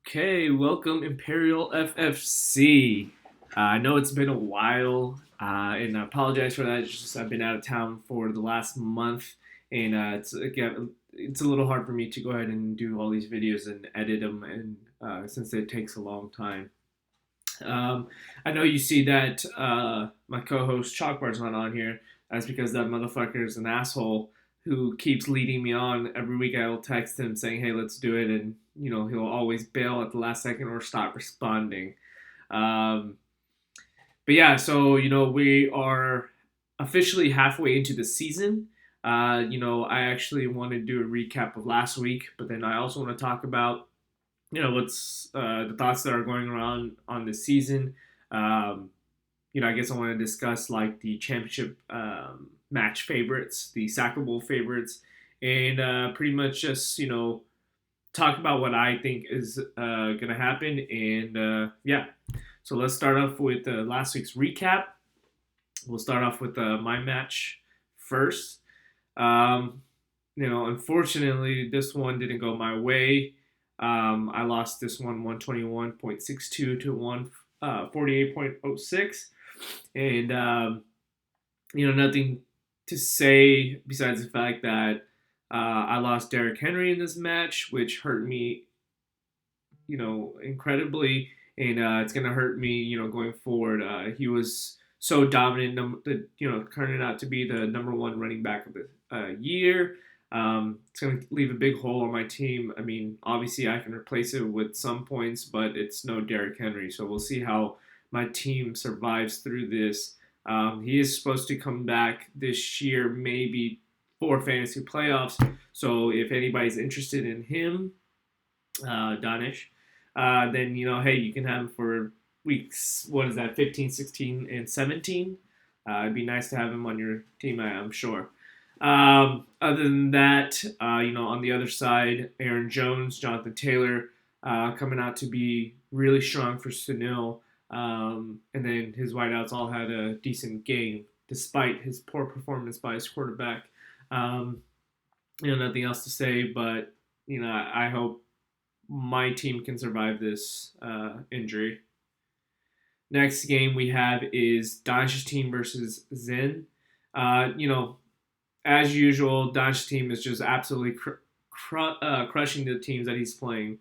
Okay, welcome Imperial FFC. I know it's been a while, and I apologize for that. It's just I've been out of town for the last month, and it's a little hard for me to go ahead and do all these videos and edit them, and since it takes a long time. Um, I know you see that my co-host Chalkbar's not on here. That's because that motherfucker is an asshole who keeps leading me on. Every week I'll text him saying, "Hey, let's do it," and he'll always bail at the last second or stop responding. Um, but yeah, so we are officially halfway into the season. I actually want to do a recap of last week, but then I also want to talk about what's the thoughts that are going around on this season. Um, I guess I want to discuss like the championship match favorites, the Sacco Bowl favorites, and pretty much just talk about what I think is going to happen. And yeah, so let's start off with last week's recap. We'll start off with my match first. Um, Unfortunately, this one didn't go my way. I lost this one 121.62 to 148.06. And, nothing to say besides the fact that I lost Derrick Henry in this match, which hurt me, incredibly. And it's going to hurt me, going forward. He was so dominant, turning out to be the number one running back of the year. It's going to leave a big hole on my team. I mean, obviously, I can replace it with some points, but it's no Derrick Henry. So we'll see how my team survives through this. He is supposed to come back this year, maybe for fantasy playoffs. So if anybody's interested in him, Danish, then hey, you can have him for weeks. What is that? 15, 16, and 17. It'd be nice to have him on your team. I'm sure. Other than that, on the other side, Aaron Jones, Jonathan Taylor, coming out to be really strong for Sunil. And then his wideouts all had a decent game despite his poor performance by his quarterback. Um, Nothing else to say, but I hope my team can survive this injury. Next game we have is Danish's team versus Zen. As usual, Danish's team is just absolutely crushing the teams that he's playing.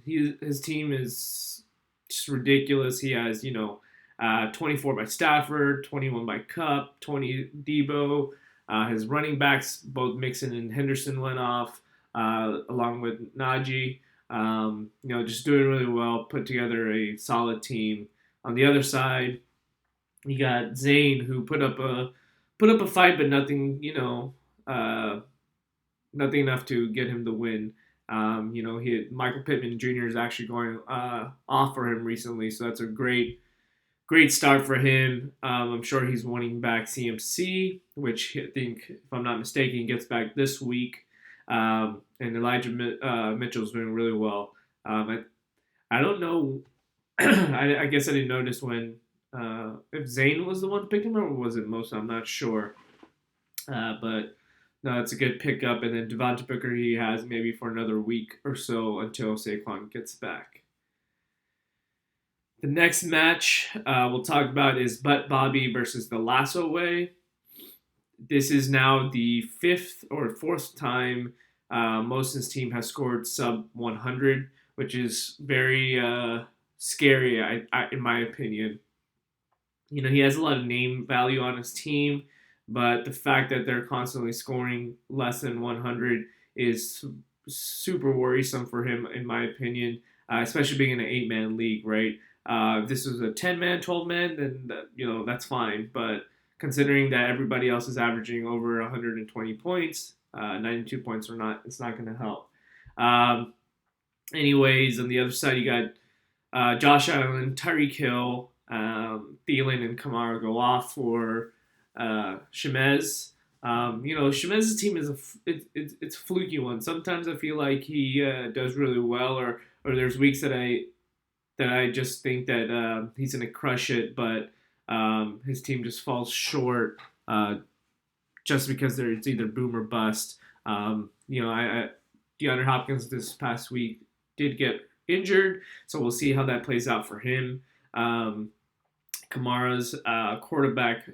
His team is just ridiculous. He has 24 by Stafford, 21 by Cup, 20 Debo. His running backs, both Mixon and Henderson, went off, along with Najee. Just doing really well, put together a solid team. On the other side, you got Zane, who put up a fight, but nothing, nothing enough to get him the win. Michael Pittman Jr. is actually going off for him recently, so that's a great start for him. I'm sure he's wanting back CMC, which I think, if I'm not mistaken, gets back this week. And Elijah Mitchell's doing really well. I don't know. I guess I didn't notice when if Zane was the one to pick him up, or was it Mosa? I'm not sure. But no, it's a good pickup. And then Devonta Booker, he has maybe for another week or so until Saquon gets back. The next match we'll talk about is Butt Bobby versus the Lasso Way. This is now the fifth or fourth time Mosin's team has scored sub 100, which is very scary, in my opinion. He has a lot of name value on his team, but the fact that they're constantly scoring less than 100 is super worrisome for him, in my opinion, especially being in an 8-man league, right? If this was a 10-man, 12-man, then that's fine. But considering that everybody else is averaging over 120 points, 92 points or not, it's not going to help. Anyways, on the other side, you got Josh Allen, Tyreek Hill, Thielen, and Kamara go off for Shemez. Shemez's team is it's a fluky one. Sometimes I feel like he does really well, or there's weeks that I just think that he's gonna crush it, but his team just falls short just because it's either boom or bust. DeAndre Hopkins this past week did get injured, so we'll see how that plays out for him. Kamara's quarterback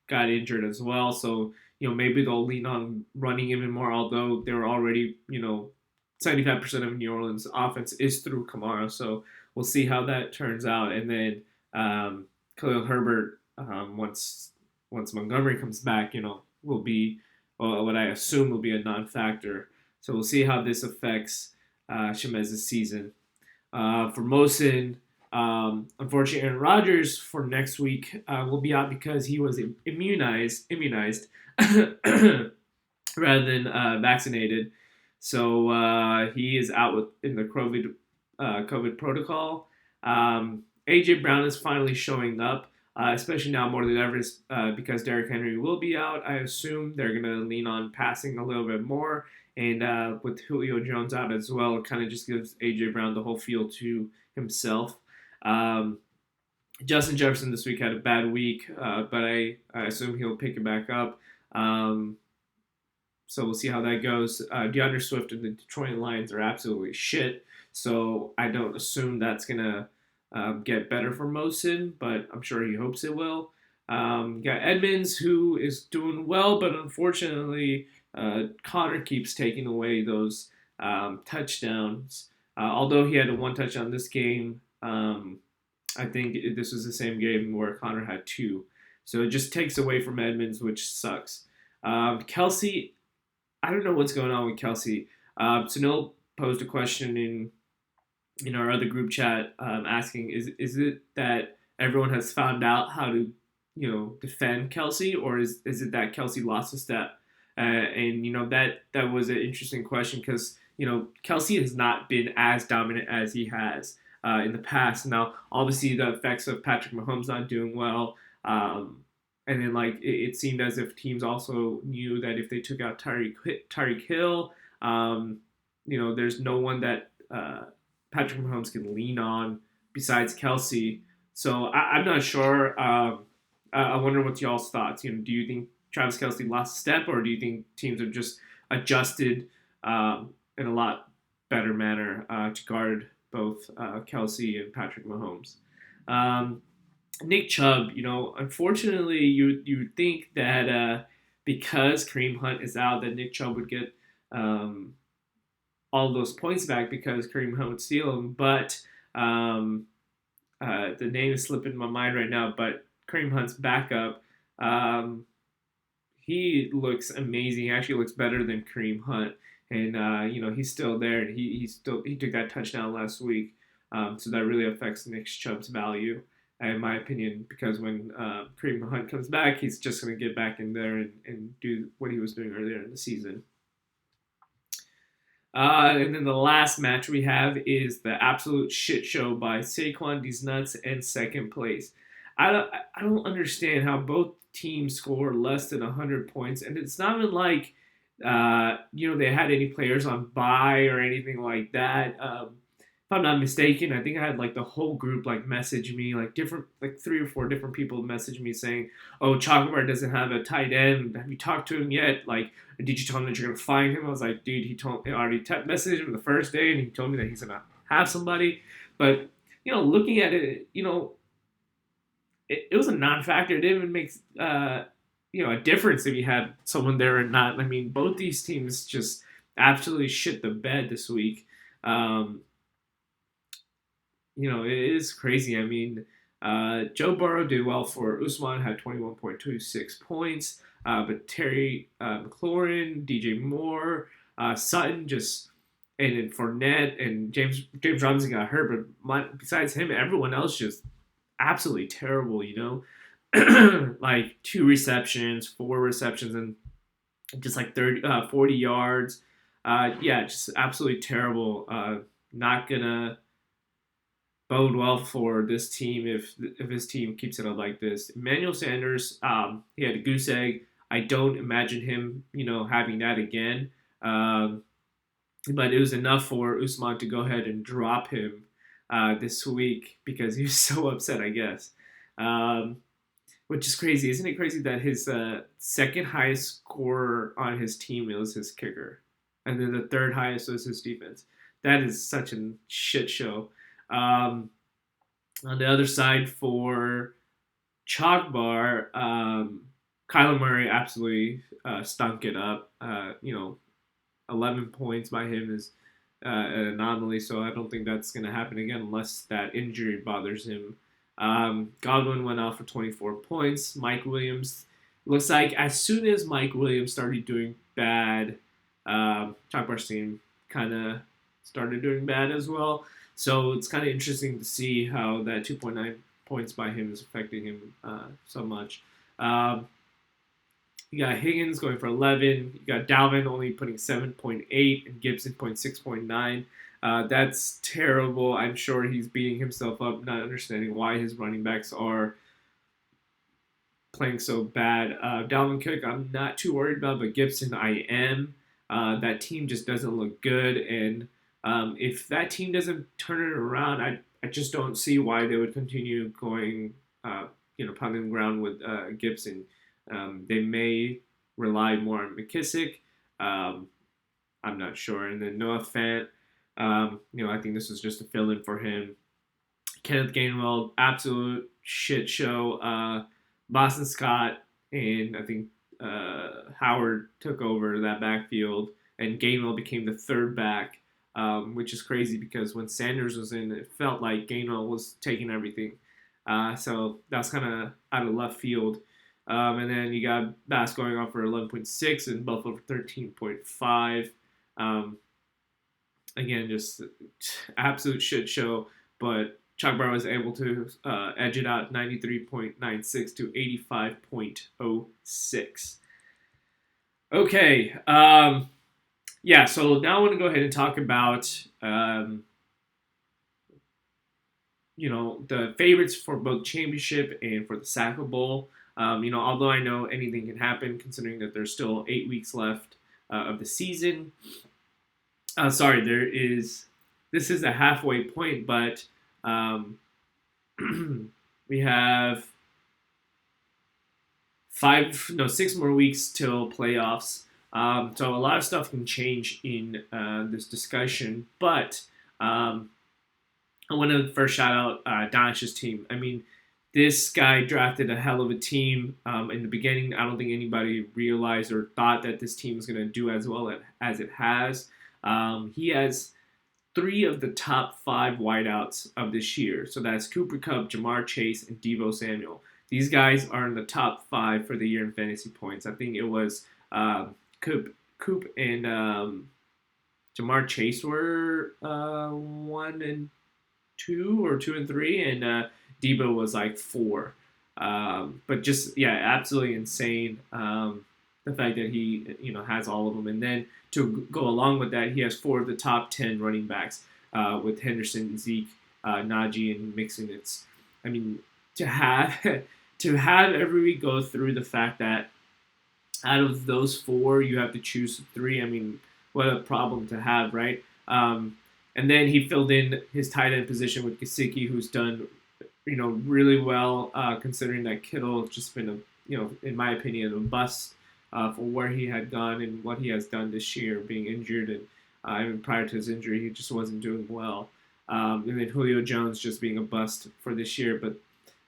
got injured as well, so maybe they'll lean on running even more. Although they're already 75% of New Orleans' offense is through Kamara, so we'll see how that turns out. And then Khalil Herbert, once Montgomery comes back, will be what I assume will be a non-factor. So we'll see how this affects Shemez's season. For Mosin, unfortunately, Aaron Rodgers for next week will be out because he was immunized rather than vaccinated. So he is out in the COVID protocol. AJ Brown is finally showing up, especially now more than ever because Derrick Henry will be out. I assume they're going to lean on passing a little bit more. And with Julio Jones out as well, it kind of just gives A.J. Brown the whole field to himself. Justin Jefferson this week had a bad week, but I assume he'll pick it back up. So we'll see how that goes. DeAndre Swift and the Detroit Lions are absolutely shit, so I don't assume that's going to get better for Mosin, but I'm sure he hopes it will. You got Edmonds, who is doing well, but unfortunately Connor keeps taking away those touchdowns. Although he had a one touchdown this game, I think this was the same game where Connor had two. So it just takes away from Edmonds, which sucks. Kelsey, I don't know what's going on with Kelsey. Sunil posed a question in our other group chat asking, is it that everyone has found out how to defend Kelsey, or is it that Kelsey lost a step? And that was an interesting question because Kelsey has not been as dominant as he has in the past. Now, obviously, the effects of Patrick Mahomes not doing well, and then it seemed as if teams also knew that if they took out Tyreek Hill, there's no one that Patrick Mahomes can lean on besides Kelsey. So I'm not sure. I wonder what y'all's thoughts. Do you think Travis Kelsey lost a step, or do you think teams have just adjusted in a lot better manner to guard both Kelsey and Patrick Mahomes? Nick Chubb, unfortunately, you think that because Kareem Hunt is out, that Nick Chubb would get all those points back because Kareem Hunt would steal them. But the name is slipping my mind right now. But Kareem Hunt's backup, he looks amazing. He actually looks better than Kareem Hunt, and he's still there. And he took that touchdown last week, so that really affects Nick Chubb's value, in my opinion, because when Kareem Hunt comes back, he's just going to get back in there and do what he was doing earlier in the season. And then the last match we have is the absolute shit show by Saquon These Nuts and second place. I don't understand how both teams score less than 100 points, and it's not even like they had any players on bye or anything like that. If I'm not mistaken, I think I had the whole group message me, different 3 or 4 different people message me saying, "Oh, Chocolate Bar doesn't have a tight end. Have you talked to him yet? Did you tell him that you're gonna find him?" I was like, "Dude, he already messaged him the first day, and he told me that he's gonna have somebody." But looking at it, it was a non-factor. It didn't even make a difference if you had someone there or not. I mean, both these teams just absolutely shit the bed this week. It is crazy. I mean, Joe Burrow did well for Usman, had 21.26 points. But Terry McLaurin, DJ Moore, Sutton and then Fournette and James Robinson got hurt. But besides him, everyone else just absolutely terrible, 2 receptions, 4 receptions, and just 40 yards. Just absolutely terrible. Not gonna bode well for this team if his team keeps it up like this. Emmanuel Sanders, he had a goose egg. I don't imagine him, having that again. But it was enough for Usman to go ahead and drop him this week because he was so upset, I guess. Which is crazy. Isn't it crazy that his second highest scorer on his team was his kicker? And then the third highest was his defense. that is such a shit show. Um, on the other side for Chalk Bar, Kyler Murray absolutely stunk it up. 11 points by him is an anomaly, so I don't think that's going to happen again unless that injury bothers him. Godwin went off for 24 points. Mike Williams looks like as soon as Mike Williams started doing bad, Chalk Bar's team kind of started doing bad as well. So it's kind of interesting to see how that 2.9 points by him is affecting him so much. You got Higgins going for 11. You got Dalvin only putting 7.8 and Gibson putting 6.9. That's terrible. I'm sure he's beating himself up, not understanding why his running backs are playing so bad. Dalvin Cook, I'm not too worried about, but Gibson, I am. That team just doesn't look good, and if that team doesn't turn it around, I just don't see why they would continue going, pounding the ground with Gibson. They may rely more on McKissick. I'm not sure. And then Noah Fant, I think this was just a fill-in for him. Kenneth Gainwell, absolute shit show. Boston Scott and I think Howard took over that backfield, and Gainwell became the third back, which is crazy because when Sanders was in, it felt like Gainwell was taking everything. So that's kind of out of left field. And then you got Bass going off for 11.6 and Buffalo for 13.5. Again, just absolute shit show. But Chalk Bar was able to edge it out 93.96 to 85.06. Okay. So now I want to go ahead and talk about the favorites for both championship and for the Sackle Bowl. Although I know anything can happen, considering that there's still 8 weeks left of the season. This is a halfway point, but we have 6 more weeks till playoffs. So a lot of stuff can change in this discussion, but I want to first shout out Donish's team. I mean, this guy drafted a hell of a team. In the beginning, I don't think anybody realized or thought that this team was going to do as well as it has. He has 3 of the top 5 wideouts of this year. So that's Cooper Kupp, Jamar Chase, and Deebo Samuel. These guys are in the top 5 for the year in fantasy points. I think it was Coop and Jamar Chase were 1 and 2 or 2 and 3, and Deebo was like 4. But just, absolutely insane. The fact that he, has all of them. And then to go along with that, he has 4 of the top 10 running backs with Henderson, Zeke, Najee, and Mixon. To have every week go through the fact that out of those 4, you have to choose 3. I mean, what a problem to have, right? And then he filled in his tight end position with Gesicki, who's done, really well, considering that Kittle has just been in my opinion, a bust for where he had gone and what he has done this year, being injured, and even prior to his injury, he just wasn't doing well. And then Julio Jones just being a bust for this year, but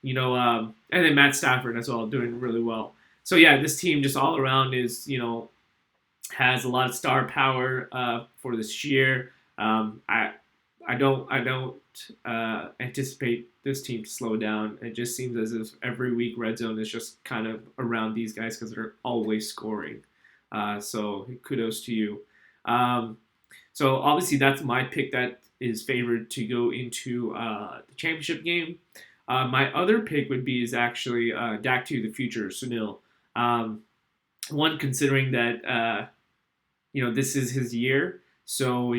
and then Matt Stafford as well, doing really well. So this team just all around is has a lot of star power for this year. I don't anticipate this team to slow down. It just seems as if every week Red Zone is just kind of around these guys because they're always scoring. So kudos to you. So obviously that's my pick that is favored to go into the championship game. My other pick is actually Dak to the future, Sunil. One, considering that this is his year, so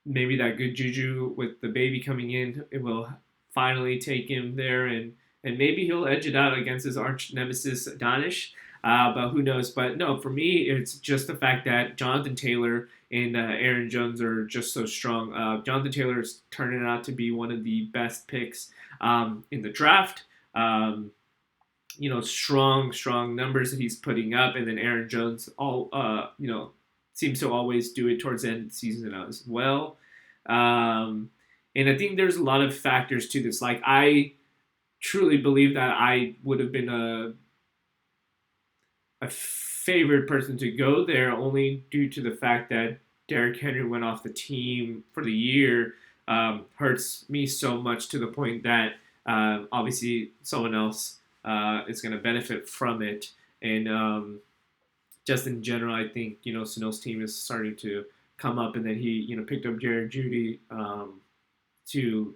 maybe that good juju with the baby coming in, it will finally take him there, and maybe he'll edge it out against his arch nemesis Danish. But who knows? But no, for me, it's just the fact that Jonathan Taylor and Aaron Jones are just so strong. Jonathan Taylor is turning out to be one of the best picks in the draft. Strong numbers that he's putting up, and then Aaron Jones seems to always do it towards the end of the season as well. Um, and I think there's a lot of factors to this. Like, I truly believe that I would have been a favored person to go there only due to the fact that Derrick Henry went off the team for the year. Hurts me so much to the point that obviously someone else is going to benefit from it. And just in general, I think Sunil's team is starting to come up, and then he picked up Jared Judy to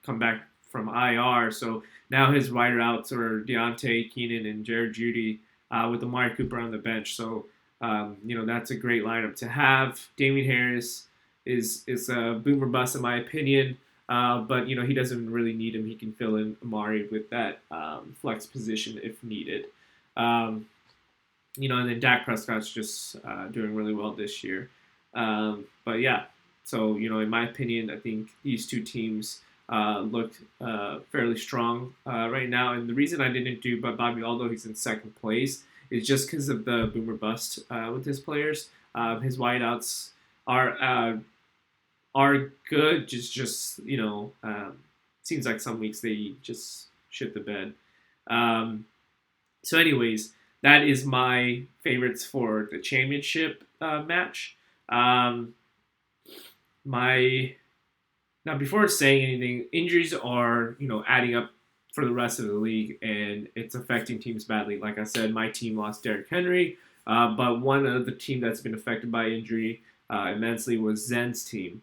come back from IR. So now his wider outs are Deontay Keenan and Jared Judy with Amari Cooper on the bench. So that's a great lineup to have. Damian Harris is a boomer bust in my opinion. But he doesn't really need him. He can fill in Amari with that flex position if needed. And then Dak Prescott's just doing really well this year. But yeah, so in my opinion, I think these two teams look fairly strong right now. And the reason I didn't do Bobby, although he's in second place, is just because of the boomer bust with his players. His wideouts are good. Just seems like some weeks they just shit the bed. So, anyways, that is my favorites for the championship match. Um, my Now, before saying anything, injuries are adding up for the rest of the league, and it's affecting teams badly. Like I said, my team lost Derrick Henry, but one of the team that's been affected by injury immensely was Zen's team.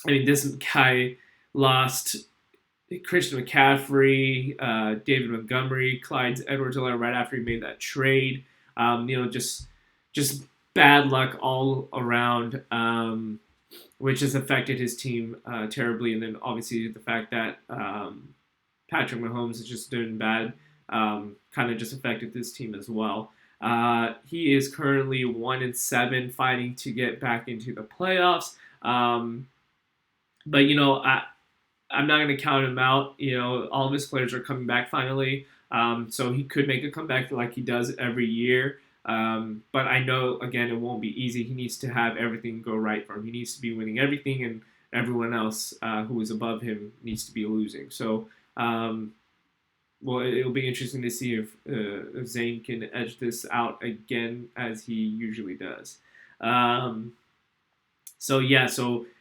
This guy lost Christian McCaffrey, David Montgomery, Clyde Edwards-Helaire right after he made that trade. Just bad luck all around, which has affected his team terribly. And then obviously the fact that Patrick Mahomes is just doing bad kind of just affected this team as well. He is currently 1-7, fighting to get back into the playoffs. But I'm not going to count him out. All of his players are coming back finally, so he could make a comeback like he does every year. But I know, again, it won't be easy. He needs to have everything go right for him. He needs to be winning everything, and everyone else who is above him needs to be losing. So, it'll be interesting to see if Zane can edge this out again as he usually does. So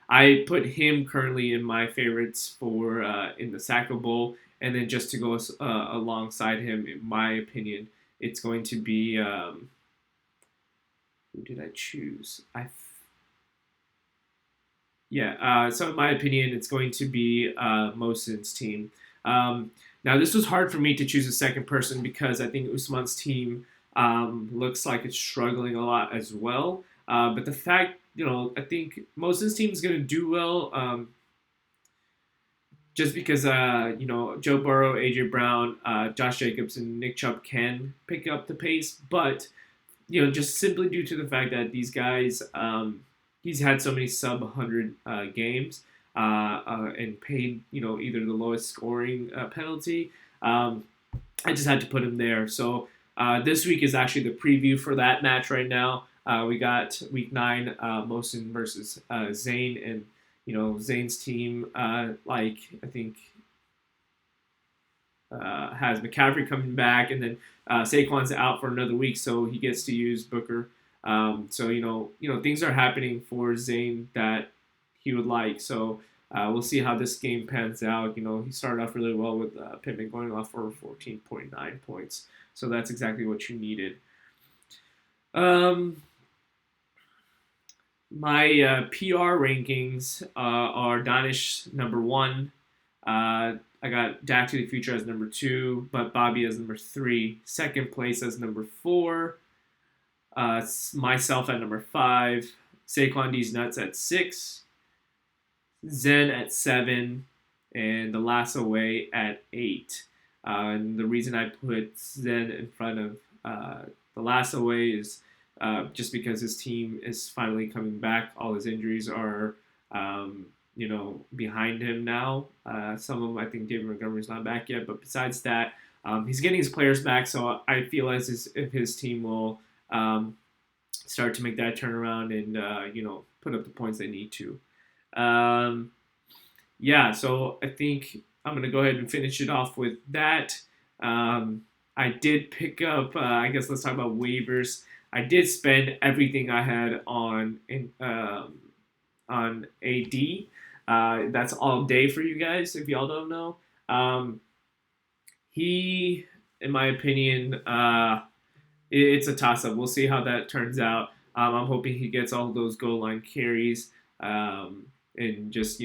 I put him currently in my favorites for in the Sacco Bowl, and then just to go alongside him, in my opinion, it's going to be who did I choose? So in my opinion, it's going to be Mohsin's team. Now, this was hard for me to choose a second person because I think Usman's team looks like it's struggling a lot as well. But the fact, I think Mohsin's team is going to do well just because, Joe Burrow, A.J. Brown, Josh Jacobs, and Nick Chubb can pick up the pace. But, just simply due to the fact that these guys, he's had so many sub 100 games and paid, either the lowest scoring penalty. I just had to put him there. So this week is actually the preview for that match right now. We got week 9, Mohsin versus Zane, and Zane's team, I think has McCaffrey coming back, and then Saquon's out for another week, so he gets to use Booker. So things are happening for Zane that he would like. So we'll see how this game pans out. He started off really well with Pittman going off for 14.9 points, so that's exactly what you needed. My PR rankings are Danish number 1. I got Dak to the Future as number 2, but Bobby as number 3. Second place as number 4. Myself at number 5. Saquon D's Nuts at 6. Zen at 7. And The Lasso Way at 8. And the reason I put Zen in front of The Lasso Way is just because his team is finally coming back. All his injuries are, behind him now. Some of them, I think David Montgomery's not back yet, but besides that, he's getting his players back. So I feel as if his team will start to make that turnaround and put up the points they need to. Um, yeah, so I think I'm gonna go ahead and finish it off with that. Um, I did pick up. I guess let's talk about waivers. I did spend everything I had on AD. That's all day for you guys. If y'all don't know, um, he, in my opinion, it's a toss up. We'll see how that turns out. I'm hoping he gets all those goal line carries and just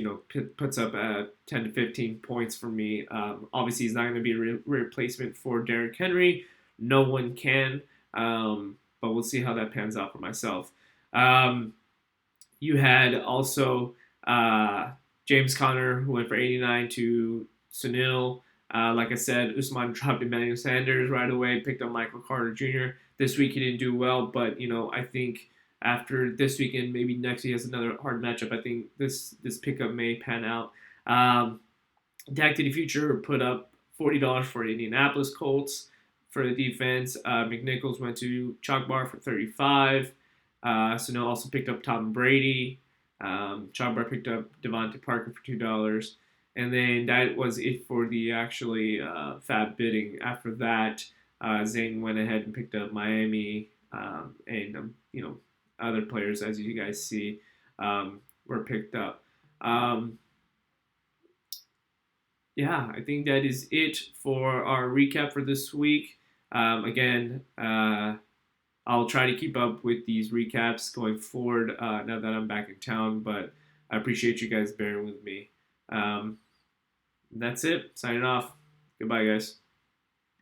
puts up 10 to 15 points for me. Obviously, he's not going to be a replacement for Derrick Henry. No one can, but we'll see how that pans out for myself. Um, you had also James Conner, who went for 89 to Sunil. Like I said, Usman dropped Emmanuel Sanders right away, picked up Michael Carter Jr. This week he didn't do well, but I think after this weekend, maybe next he has another hard matchup. I think this pickup may pan out. Dak to the Future put up $40 for Indianapolis Colts for the defense. McNichols went to Chalk Bar for 35. Sano also picked up Tom Brady. Chalk Bar picked up Devontae Parker for $2. And then that was it for the actually fab bidding. After that, Zane went ahead and picked up Miami and other players, as you guys see, were picked up. Yeah, I think that is it for our recap for this week. Again, I'll try to keep up with these recaps going forward now that I'm back in town, but I appreciate you guys bearing with me. That's it. Signing off. Goodbye, guys.